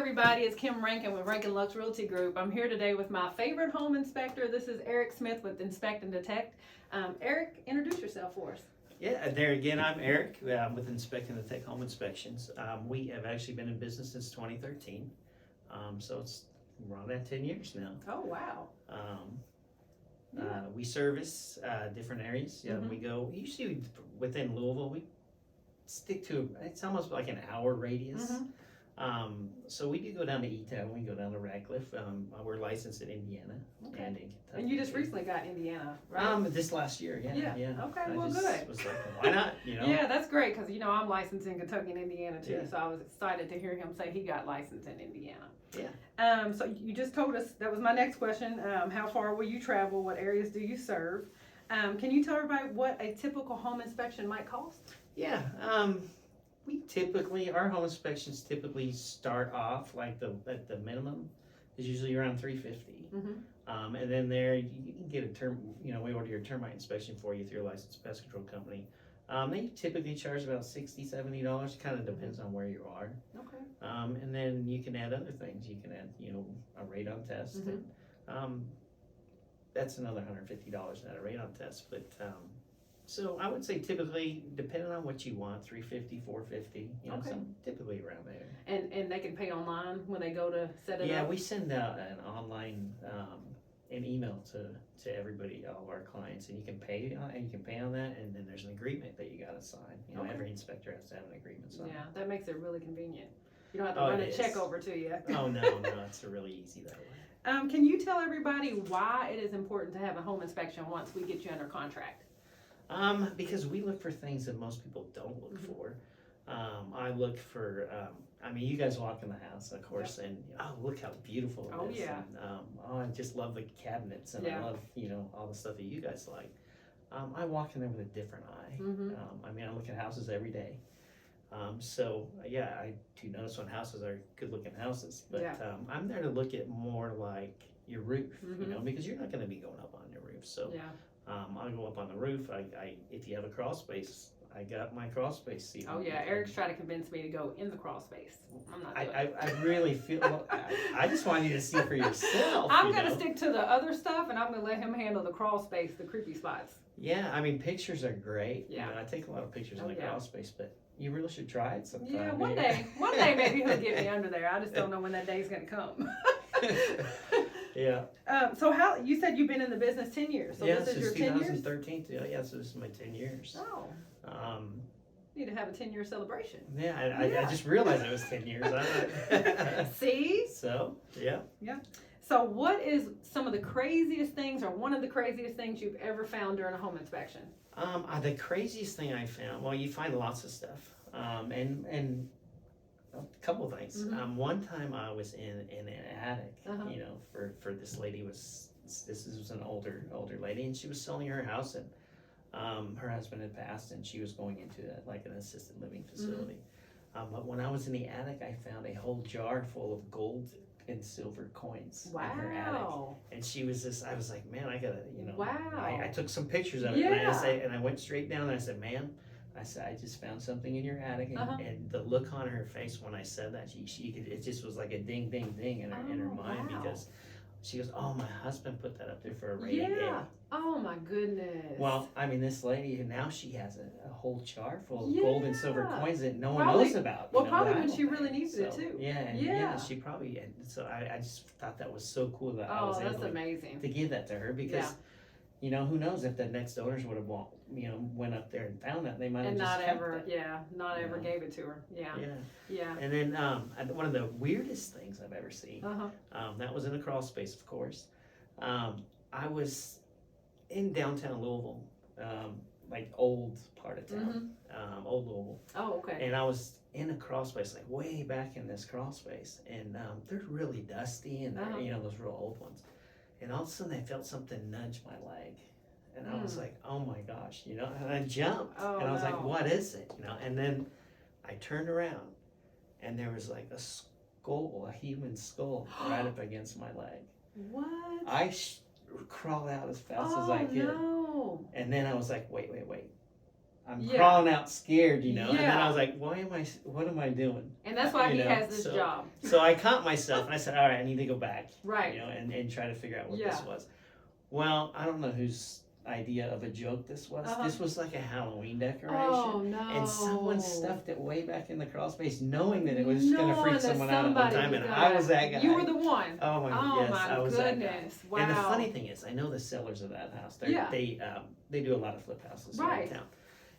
Everybody, it's Kim Rankin with Rankin LUXE Realty Group. I'm here today with my favorite home inspector. This is Eric Smith with Inspect and Detect. Eric, introduce yourself for us. Yeah, there again, I'm Eric with Inspect and Detect Home Inspections. We have actually been in business since 2013, so we're on that 10 years now. Oh, wow. We service different areas. Yeah, we go usually within Louisville. We stick to it's almost like an hour radius. So we do go down to E-Town, we go down to Radcliffe. We're licensed in Indiana and in Kentucky. And you just recently got Indiana, right? This last year, yeah. Okay, I well, just good. was like, why not? Yeah, that's great because I'm licensed in Kentucky and Indiana too. Yeah. So I was excited to hear him say he got licensed in Indiana. Yeah. So you just told us, that was my next question. How far will you travel? What areas do you serve? Can you tell everybody what a typical home inspection might cost? Yeah. Our home inspections typically start off like at the minimum is usually around $350. And then there you can get we order your termite inspection for you through a licensed pest control company. They typically charge about $60, $70. Kind of depends on where you are. Okay. And then you can add other things. You can add, a radon test. And, that's another $150 at a radon test. But so I would say typically, depending on what you want, $350, $450. Okay. Typically around there. And they can pay online when they go to set it up? Yeah, we send out an online an email to everybody, all of our clients, and you can pay on that, and then there's an agreement that you got to sign. Okay. Every inspector has to have an agreement signed. Yeah, that makes it really convenient. You don't have to run a check over to you. Oh no, it's really easy that way. Can you tell everybody why it is important to have a home inspection once we get you under contract? Because we look for things that most people don't look for. I look for, you guys walk in the house, of course, and look how beautiful it is. Yeah. And, I just love the cabinets, and I love, all the stuff that you guys like. I walk in there with a different eye. I look at houses every day. I do notice when houses are good-looking houses, but I'm there to look at more like your roof, because you're not going to be going up on your roof. So I'll go up on the roof. If you have a crawl space, I got my crawl space seat. Oh yeah, Eric's trying to convince me to go in the crawl space. I'm not doing it. I really feel. I just want you to see for yourself. I'm gonna stick to the other stuff, and I'm gonna let him handle the crawl space, the creepy spots. Yeah, pictures are great. Yeah, I take a lot of pictures in the crawl space, but you really should try it sometime. Yeah, one day maybe he'll get me under there. I just don't know when that day's gonna come. Yeah. So you said you've been in the business 10 years. So this is your 10 years? 2013. Yeah, so this is my 10 years. Oh. Need to have a 10-year celebration. Yeah, I just realized it was 10 years. See? So, yeah. Yeah. So what is some of the craziest things, or one of the craziest things you've ever found during a home inspection? The craziest thing I found, well, you find lots of stuff. And a couple of things. One time I was in an attic, for this lady this was an older lady, and she was selling her house, and her husband had passed, and she was going into an assisted living facility. But when I was in the attic, I found a whole jar full of gold and silver coins in her attic. And she was I was like, man, I gotta, I took some pictures of it, and I went straight down and I said, ma'am, I said, I just found something in your attic, and the look on her face when I said that, it just was like a ding, ding, ding in her mind, because she goes, oh, my husband put that up there for a rainy day. Oh my goodness. Well, this lady, now she has a whole jar full of gold and silver coins that no one knows about. Well, probably when she really needs it too. Yeah, she probably. And so I just thought that was so cool that I was able amazing to give that to her, because. Who knows if the next owners would have went up there and found that, they might have not ever gave it to her. Yeah. And then one of the weirdest things I've ever seen. That was in a crawl space, of course. I was in downtown Louisville, like old part of town, old Louisville. Oh, okay. And I was in a crawl space, like way back in this crawl space, and they're really dusty, and they're, those real old ones. And all of a sudden, I felt something nudge my leg. And I was like, oh my gosh, and I jumped. And I was like, what is it? And then I turned around, and there was like a skull, a human skull, right up against my leg. What? I crawled out as fast as I could. No. And then I was like, wait. I'm Yeah. crawling out scared, you know. And then Yeah. I was like, what am I doing? And that's why You he know, has this job. So I caught myself and I said, all right, I need to go back. Right. You know, and try to figure out what Yeah. this was. Well, I don't know whose idea of a joke this was. This was like a Halloween decoration. Oh no. And someone stuffed it way back in the crawl space knowing that it was going to freak Knowing that someone out at one somebody time. was And gonna- I was that guy. You were the one. Oh my, Oh yes, my I was that guy. goodness. Wow. And the funny thing is, I know the sellers of that house. Yeah. They do a lot of flip houses here Right. in town.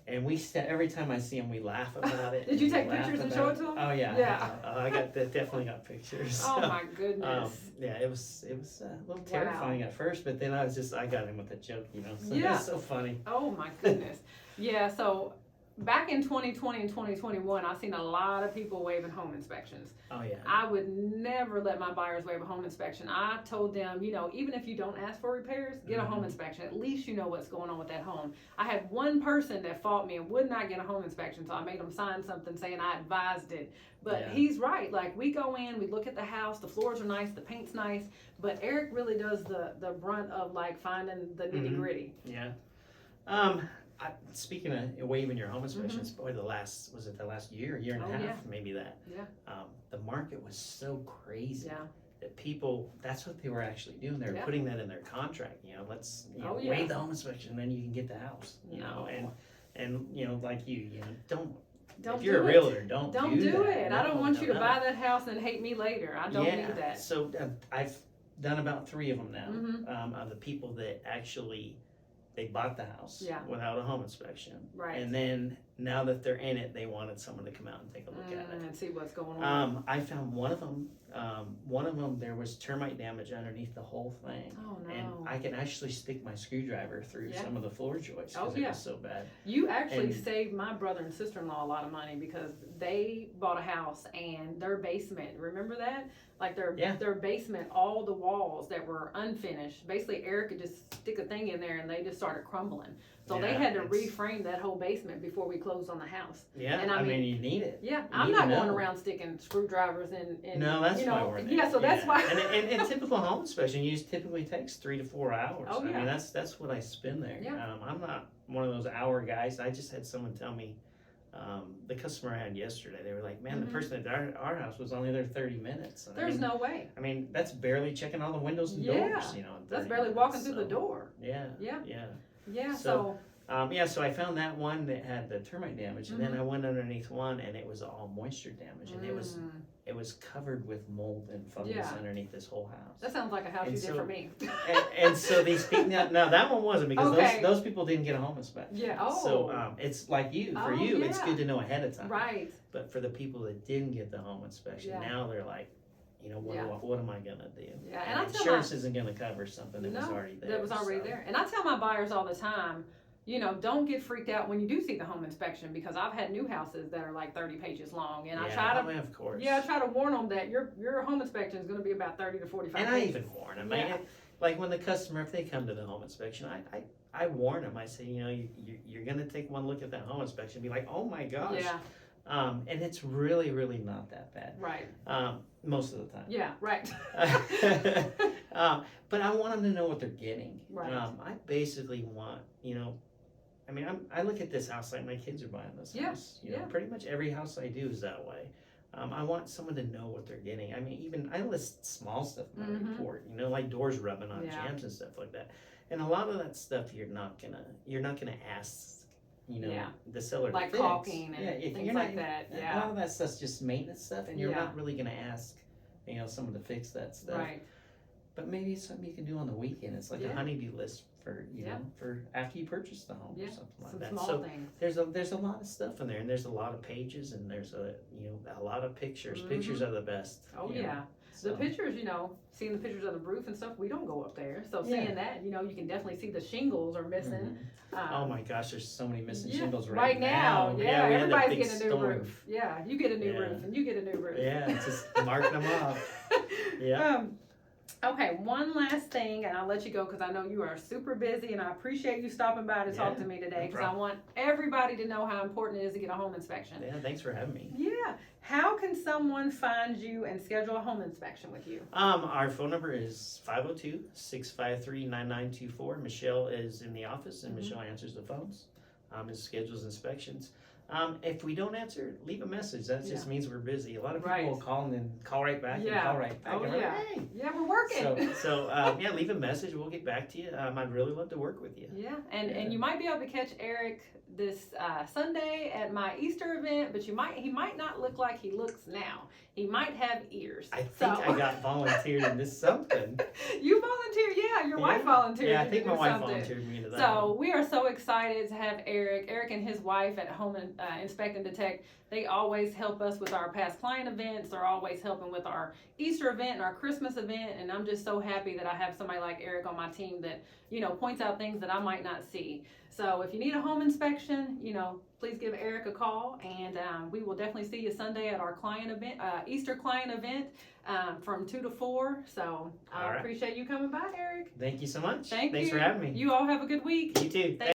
And every time I see them, we laugh about it. Did you take We laugh pictures and about show it to them? Oh yeah. Yeah. I definitely got pictures. Oh my goodness. Yeah, it was a little terrifying at first, but then I got him with a joke, you know. So Yeah. it was so funny. Oh my goodness. Yeah, so back in 2020 and 2021, I've seen a lot of people waiving home inspections. Oh yeah. I would never let my buyers waive a home inspection. I told them, you know, even if you don't ask for repairs, get a home inspection. At least you know what's going on with that home. I had one person that fought me and would not get a home inspection, so I made him sign something saying I advised it. But Yeah. he's right. Like, we go in, we look at the house, the floors are nice, the paint's nice, but Eric really does the brunt of like finding the nitty gritty. Yeah. Speaking of waiving your home inspections, boy, the last year and a half, yeah. maybe that. Yeah. The market was so crazy. Yeah. That people, that's what they were actually doing. They were Yeah. putting that in their contract. You know, let's Oh, yeah. waive the home inspection, then you can get the house. You know, and you know, like you know, don't if you're do a it. realtor, don't do that. it. I don't want you to no. buy that house and hate me later. I don't need that. So I've done about 3 of them now. Mhm. Of the people that actually they bought the house Yeah. without a home inspection, Right. and then now that they're in it, they wanted someone to come out and take a look at it. And see what's going on. I found one of them. There was termite damage underneath the whole thing, Oh no. and I can actually stick my screwdriver through Yeah. some of the floor joists Oh, because yeah. it was so bad. You actually and- saved my brother and sister-in-law a lot of money because they bought a house and their basement, remember that? Like their basement, all the walls that were unfinished, basically Eric could just stick a thing in there and they just started crumbling. So they Yeah, had to it's- reframe that whole basement before we closed on the house. Yeah, And I I mean, mean- you need it. Yeah, You I'm need not to going know. around sticking screwdrivers in No, that's you know, why we're there. yeah, so that's why. And typical home inspection typically takes 3 to 4 hours. Oh, I yeah. mean, that's what I spend there. Yeah. I'm not one of those hour guys. I just had someone tell me, the customer I had yesterday, they were like, man, the person at our house was only there 30 minutes. And There's no way. I mean, that's barely checking all the windows and Yeah. doors, you know. in That's 30 barely minutes, walking through the so, door. Yeah. Yeah. Yeah. Yeah, So, so I found that one that had the termite damage, and then I went underneath one, and it was all moisture damage, and it was covered with mold and fungus Yeah. underneath this whole house. that sounds like a house And you did so- for me. and so these people, now that one wasn't because Okay. those people didn't get a home inspection. Yeah, oh. So it's like for Oh, you, it's yeah. good to know ahead of time. Right. But for the people that didn't get the home inspection, Yeah. now they're like, you know, what am I gonna do? Yeah, and I tell insurance isn't gonna cover something that was already there. That was already so. there. And I tell my buyers all the time, you know, don't get freaked out when you do see the home inspection because I've had new houses that are like 30 pages long, and I try to, of course. I try to warn them that your home inspection is going to be about 30 to 45 And pages. I even warn them. Yeah. Like when the customer, if they come to the home inspection, I warn them. I say, you know, you're gonna take one look at that home inspection, and be like, oh my gosh. Yeah. And it's really, really not that bad. Right. Most of the time. Yeah. Right. But I want them to know what they're getting. Right. I basically want, you know, I mean, I look at this house like my kids are buying this house. You know, pretty much every house I do is that way. I want someone to know what they're getting. I mean, even I list small stuff in my report. You know, like doors rubbing on jambs and stuff like that. And a lot of that stuff you're not gonna ask. You know, the seller like to fix. caulking and if things you're like not, that. A Yeah. lot of that stuff's just maintenance stuff, and you're Yeah. not really gonna ask, you know, someone to fix that stuff. Right. But maybe it's something you can do on the weekend. It's like a honeydew list for you know for after you purchase the home or something like Some that. small So things. there's a lot of stuff in there, and there's a lot of pages, and there's a lot of pictures. Pictures are the best. Oh you know. yeah. So, The pictures, you know, seeing the pictures of the roof and stuff, we don't go up there. So seeing that, you know, you can definitely see the shingles are missing. oh my gosh, there's so many missing Yeah, shingles right now. Yeah, we had that everybody's big getting a new storm. roof. Yeah, you get a new roof and you get a new roof. Yeah, it's just marking them off. Yeah. Okay, one last thing, and I'll let you go because I know you are super busy, and I appreciate you stopping by to talk to me today because I want everybody to know how important it is to get a home inspection. Yeah, thanks for having me. Yeah. How can someone find you and schedule a home inspection with you? Our phone number is 502-653-9924. Michelle is in the office, and Michelle answers the phones. and schedules inspections. If we don't answer, leave a message. That just Yeah. means we're busy. A lot of people Right. will call and then call right back Yeah. and call right back. Oh, and we're yeah. like, hey. Yeah, we're working. So yeah, leave a message. We'll get back to you. I'd really love to work with you. Yeah, and you might be able to catch Eric this Sunday at my Easter event, but he might not look like he looks now. He might have ears. I think I got volunteered in this something. You volunteered, yeah. Your wife volunteered. Yeah, I you think to my do wife something. volunteered me to that. So we are so excited to have Eric and his wife at Home Inspect and Detect. They always help us with our past client events. They're always helping with our Easter event and our Christmas event. And I'm just so happy that I have somebody like Eric on my team that, points out things that I might not see. So if you need a home inspection, please give Eric a call, and we will definitely see you Sunday at our client event, Easter client event, from 2 to 4. So I appreciate you coming by, Eric. Thank you so much. Thanks for having me. You all have a good week. You too.